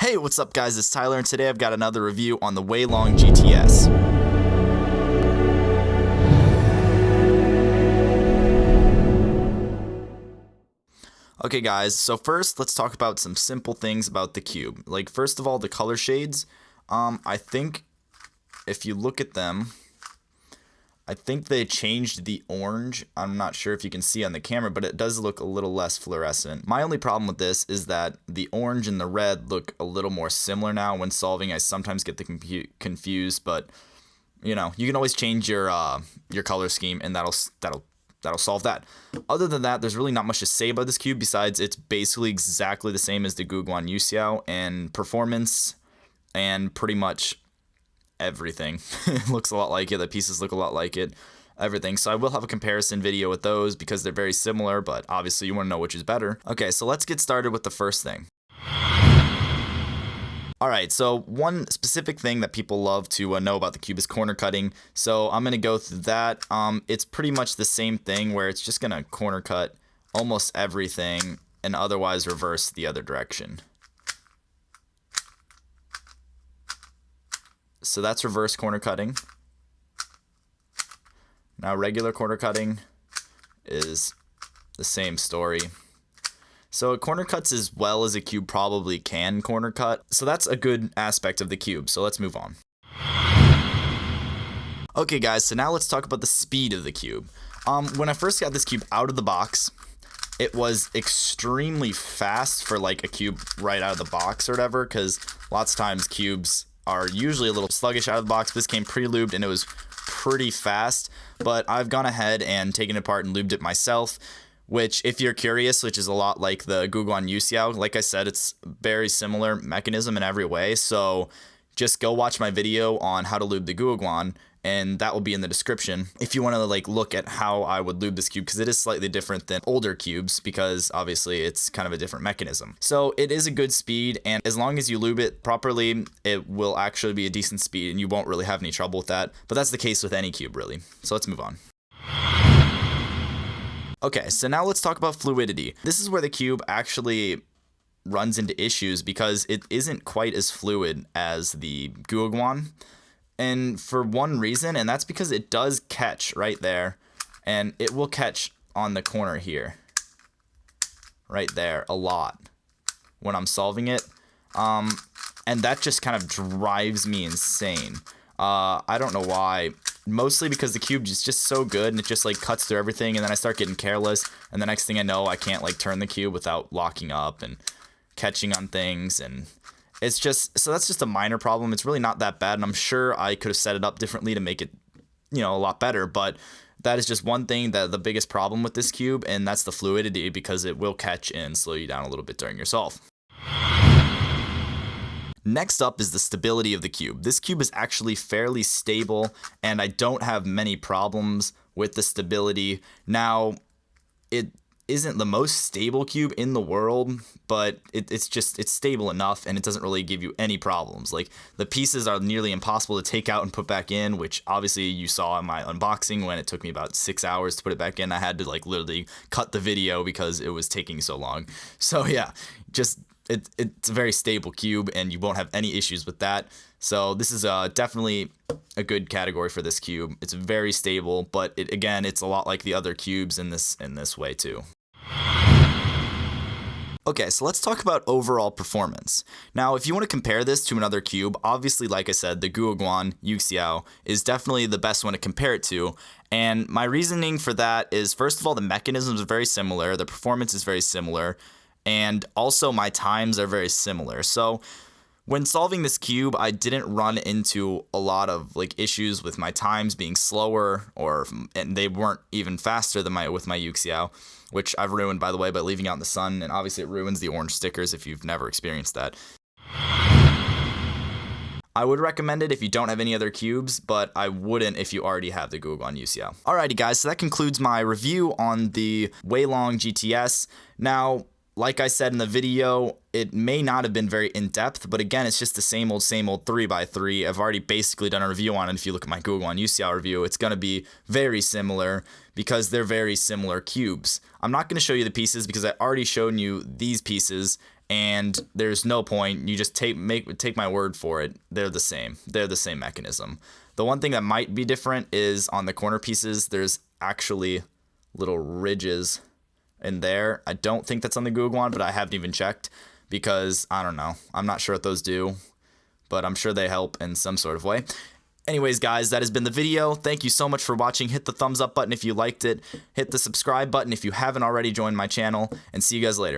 Hey, what's up guys, it's Tyler, and today I've got another review on the WeiLong GTS. Okay guys, so first let's talk about some simple things about the cube. Like first of all, the color shades. I think if you look at them, I think they changed the orange. I'm not sure if you can see on the camera, but it does look a little less fluorescent. My only problem with this is that the orange and the red look a little more similar now. When solving, I sometimes get the confused, but you know, you can always change your color scheme, and that'll solve that. Other than that, there's really not much to say about this cube besides it's basically exactly the same as the GuoGuan YueXiao and performance and pretty much everything. It looks a lot like it. The pieces look a lot like it. Everything. So I will have a comparison video with those because they're very similar, but obviously you want to know which is better. Okay, so let's get started with the first thing. Alright, so one specific thing that people love to know about the cube is corner cutting. So I'm going to go through that. It's pretty much the same thing where it's just going to corner cut almost everything and otherwise reverse the other direction. So that's reverse corner cutting. Now regular corner cutting is the same story. So it corner cuts as well as a cube probably can corner cut. So that's a good aspect of the cube. So let's move on. Okay guys, so now let's talk about the speed of the cube. When I first got this cube out of the box, it was extremely fast for like a cube right out of the box or whatever, because lots of times cubes are usually a little sluggish out of the box. This came pre-lubed and it was pretty fast, but I've gone ahead and taken it apart and lubed it myself, which if you're curious, which is a lot like the GuoGuan YueXiao. Like I said, it's very similar mechanism in every way, so just go watch my video on how to lube the GuoGuan, and that will be in the description if you want to like look at how I would lube this cube, because it is slightly different than older cubes because obviously it's kind of a different mechanism. So it is a good speed, and as long as you lube it properly, it will actually be a decent speed and you won't really have any trouble with that. But that's the case with any cube really. So let's move on. Okay, so now let's talk about fluidity. This is where the cube actually runs into issues because it isn't quite as fluid as the GuoGuan. And for one reason, and that's because it does catch right there, and it will catch on the corner here, right there, a lot when I'm solving it. And that just kind of drives me insane. I don't know why. Mostly because the cube is just so good and it just like cuts through everything, and then I start getting careless, and the next thing I know I can't like turn the cube without locking up and catching on things, and it's just, so that's just a minor problem. It's really not that bad, and I'm sure I could have set it up differently to make it, you know, a lot better, but that is just one thing, that the biggest problem with this cube, and that's the fluidity, because it will catch and slow you down a little bit during your solve. Next up is the stability of the cube. This cube is actually fairly stable, and I don't have many problems with the stability. Now, it isn't the most stable cube in the world, but it's stable enough, and it doesn't really give you any problems. Like, the pieces are nearly impossible to take out and put back in, which obviously you saw in my unboxing when it took me about 6 hours to put it back in. I had to like literally cut the video because it was taking so long. So yeah, just it's a very stable cube, and you won't have any issues with that. So this is definitely a good category for this cube. It's very stable, but again, it's a lot like the other cubes in this way too. Okay, so let's talk about overall performance. Now, if you want to compare this to another cube, obviously, like I said, the GuoGuan YueXiao is definitely the best one to compare it to. And my reasoning for that is, first of all, the mechanisms are very similar, the performance is very similar, and also my times are very similar. So when solving this cube, I didn't run into a lot of like issues with my times being slower, and they weren't even faster than with my YueXiao, which I've ruined, by the way, by leaving out in the sun, and obviously it ruins the orange stickers if you've never experienced that. I would recommend it if you don't have any other cubes, but I wouldn't if you already have the GuoGuan YueXiao. Alrighty guys, so that concludes my review on the WeiLong GTS. Now, like I said in the video, it may not have been very in-depth, but again, it's just the same old 3x3. I've already basically done a review on it. If you look at my GuoGuan YueXiao review, it's going to be very similar because they're very similar cubes. I'm not going to show you the pieces because I already shown you these pieces, and there's no point. You just take my word for it. They're the same. They're the same mechanism. The one thing that might be different is on the corner pieces, there's actually little ridges in there. I don't think that's on the GuoGuan, but I haven't even checked because I don't know. I'm not sure what those do, but I'm sure they help in some sort of way. Anyways, guys, that has been the video. Thank you so much for watching. Hit the thumbs up button if you liked it. Hit the subscribe button if you haven't already joined my channel, and see you guys later.